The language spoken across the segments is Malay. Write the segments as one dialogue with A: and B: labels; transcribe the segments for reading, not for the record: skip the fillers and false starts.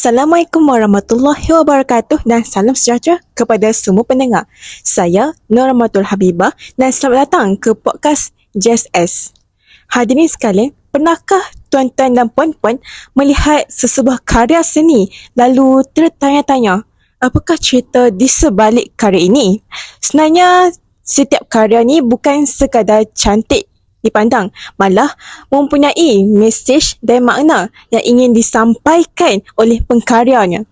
A: Assalamualaikum warahmatullahi wabarakatuh dan salam sejahtera kepada semua pendengar. Saya Nuramatul Habibah dan selamat datang ke podcast JSS. Hadirin sekalian, pernahkah tuan-tuan dan puan-puan melihat sesebuah karya seni lalu tertanya-tanya, apakah cerita di sebalik karya ini? Sebenarnya setiap karya ni bukan sekadar cantik dipandang, malah mempunyai mesej dan makna yang ingin disampaikan oleh pengkaryanya.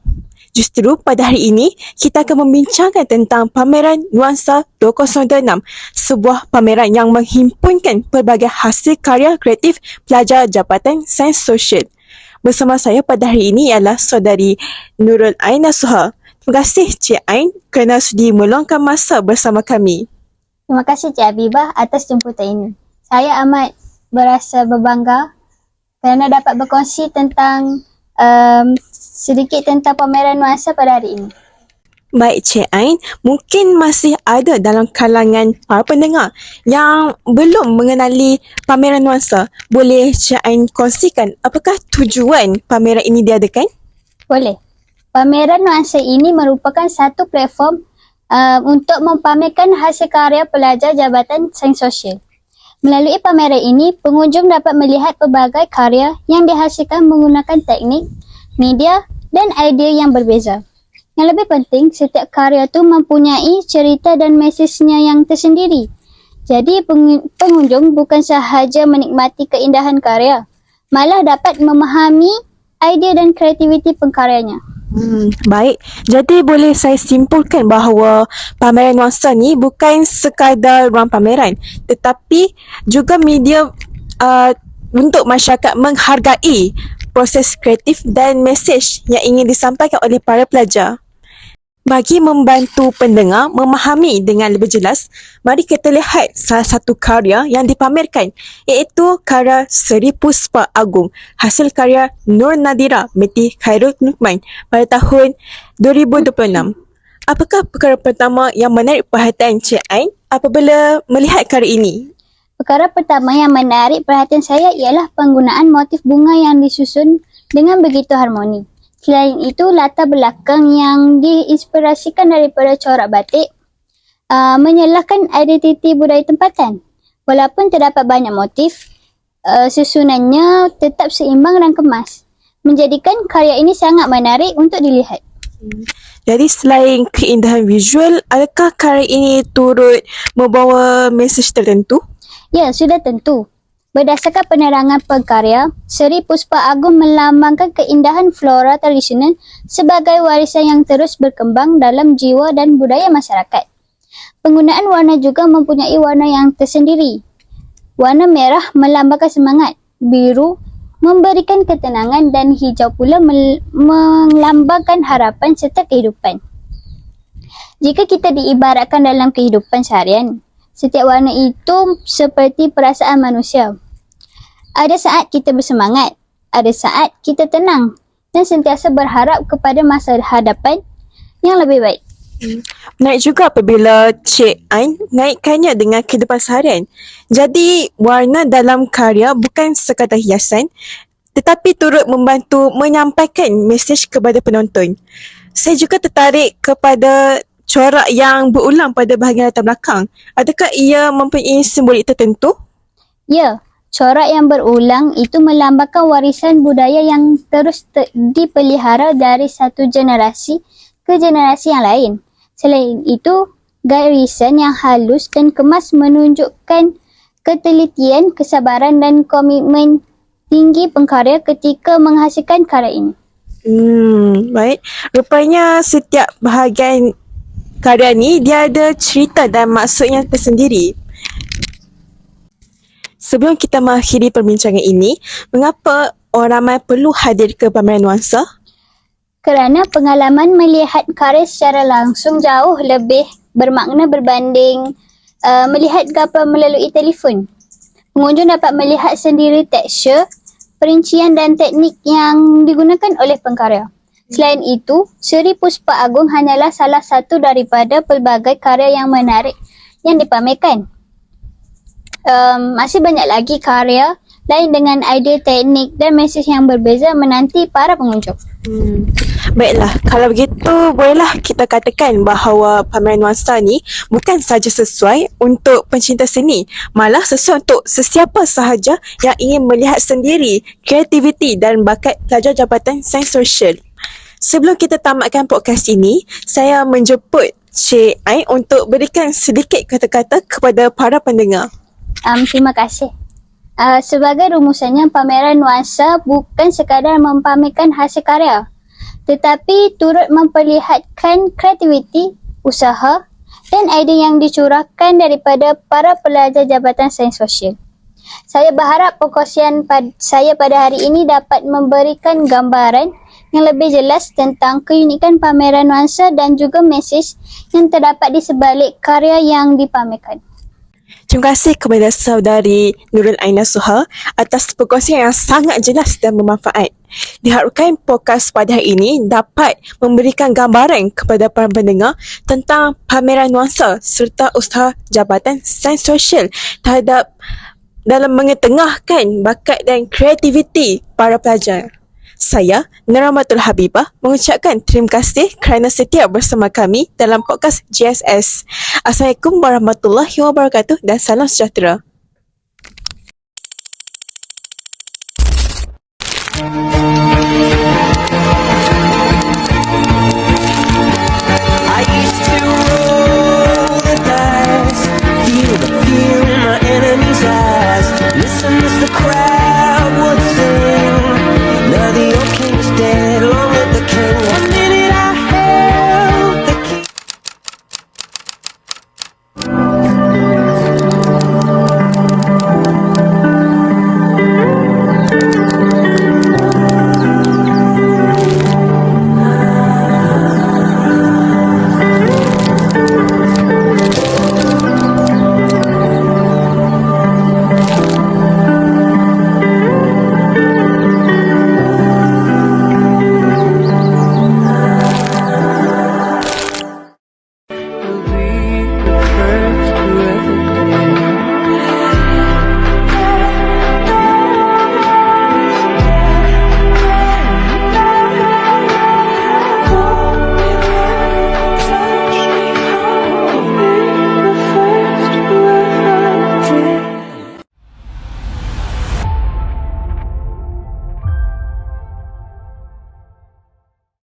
A: Justru pada hari ini, kita akan membincangkan tentang pameran Nuansa 2026, sebuah pameran yang menghimpunkan pelbagai hasil karya kreatif pelajar Jabatan Sains Sosial. Bersama saya pada hari ini ialah saudari Nurul Ain Nasuha. Terima kasih Cik Ain kerana sudi meluangkan masa bersama kami.
B: Terima kasih Cik Habibah atas jemputan ini. Saya amat berasa berbangga kerana dapat berkongsi tentang sedikit tentang pameran Nuansa pada hari ini.
A: Baik Cik Ain, mungkin masih ada dalam kalangan para pendengar yang belum mengenali pameran Nuansa. Boleh Cik Ain kongsikan apakah tujuan pameran ini diadakan?
B: Boleh. Pameran Nuansa ini merupakan satu platform untuk mempamerkan hasil karya pelajar Jabatan Sains Sosial. Melalui pameran ini, pengunjung dapat melihat pelbagai karya yang dihasilkan menggunakan teknik, media dan idea yang berbeza. Yang lebih penting, setiap karya itu mempunyai cerita dan mesejnya yang tersendiri. Jadi, pengunjung bukan sahaja menikmati keindahan karya, malah dapat memahami idea dan kreativiti pengkaryanya.
A: Baik, jadi boleh saya simpulkan bahawa pameran Nuansa ni bukan sekadar ruang pameran, tetapi juga media untuk masyarakat menghargai proses kreatif dan mesej yang ingin disampaikan oleh para pelajar. Bagi membantu pendengar memahami dengan lebih jelas, mari kita lihat salah satu karya yang dipamerkan, iaitu karya Seri Puspa Agung, hasil karya Nur Nadira binti Khairul Nukman pada tahun 2026. Apakah perkara pertama yang menarik perhatian Cik Ain apabila melihat karya ini?
B: Perkara pertama yang menarik perhatian saya ialah penggunaan motif bunga yang disusun dengan begitu harmoni. Selain itu, latar belakang yang diinspirasikan daripada corak batik menyelahkan identiti budaya tempatan. Walaupun terdapat banyak motif, susunannya tetap seimbang dan kemas, menjadikan karya ini sangat menarik untuk dilihat.
A: Jadi selain keindahan visual, adakah karya ini turut membawa mesej tertentu?
B: Ya, sudah tentu. Berdasarkan penerangan pengkarya, Seri Puspa Agung melambangkan keindahan flora tradisional sebagai warisan yang terus berkembang dalam jiwa dan budaya masyarakat. Penggunaan warna juga mempunyai warna yang tersendiri. Warna merah melambangkan semangat, biru memberikan ketenangan dan hijau pula melambangkan harapan serta kehidupan. Jika kita diibaratkan dalam kehidupan seharian, setiap warna itu seperti perasaan manusia. Ada saat kita bersemangat, ada saat kita tenang dan sentiasa berharap kepada masa hadapan yang lebih baik.
A: Menarik juga apabila Cik Ain mengaitkannya dengan kehidupan seharian. Jadi warna dalam karya bukan sekadar hiasan, tetapi turut membantu menyampaikan mesej kepada penonton. Saya juga tertarik kepada corak yang berulang pada bahagian latar belakang. Adakah ia mempunyai simbolik tertentu?
B: Ya, corak yang berulang itu melambangkan warisan budaya yang terus dipelihara dari satu generasi ke generasi yang lain. Selain itu, garisan yang halus dan kemas menunjukkan ketelitian, kesabaran dan komitmen tinggi pengkarya ketika menghasilkan karya ini.
A: Baik. Rupanya setiap bahagian karya ni dia ada cerita dan maksudnya tersendiri. Sebelum kita mengakhiri perbincangan ini, mengapa orang ramai perlu hadir ke pameran Nuansa?
B: Kerana pengalaman melihat karya secara langsung jauh lebih bermakna berbanding melihat gambar melalui telefon. Pengunjung dapat melihat sendiri tekstur, perincian dan teknik yang digunakan oleh pengkarya. Selain itu, Seri Puspa Agung hanyalah salah satu daripada pelbagai karya yang menarik yang dipamerkan. Masih banyak lagi karya lain dengan idea teknik dan mesej yang berbeza menanti para pengunjung.
A: Baiklah, kalau begitu bolehlah kita katakan bahawa pameran nuansa ni bukan sahaja sesuai untuk pencinta seni, malah sesuai untuk sesiapa sahaja yang ingin melihat sendiri kreativiti dan bakat pelajar Jabatan Sains Sosial. Sebelum kita tamatkan podcast ini, saya menjemput Cik Ai untuk berikan sedikit kata-kata kepada para pendengar.
B: Terima kasih. Sebagai rumusannya, pameran nuansa bukan sekadar mempamerkan hasil karya, tetapi turut memperlihatkan kreativiti, usaha dan idea yang dicurahkan daripada para pelajar Jabatan Sains Sosial. Saya berharap perkongsian saya pada hari ini dapat memberikan gambaran yang lebih jelas tentang keunikan pameran nuansa dan juga mesej yang terdapat di sebalik karya yang dipamerkan.
A: Terima kasih kepada saudari Nurul Aina Suha atas perkongsian yang sangat jelas dan bermanfaat. Diharapkan podcast pada hari ini dapat memberikan gambaran kepada para pendengar tentang pameran nuansa serta usaha Jabatan Sains Sosial terhadap dalam mengetengahkan bakat dan kreativiti para pelajar. Saya, Nuramatul Habibah, mengucapkan terima kasih kerana setia bersama kami dalam podcast JSS. Assalamualaikum warahmatullahi wabarakatuh dan salam sejahtera.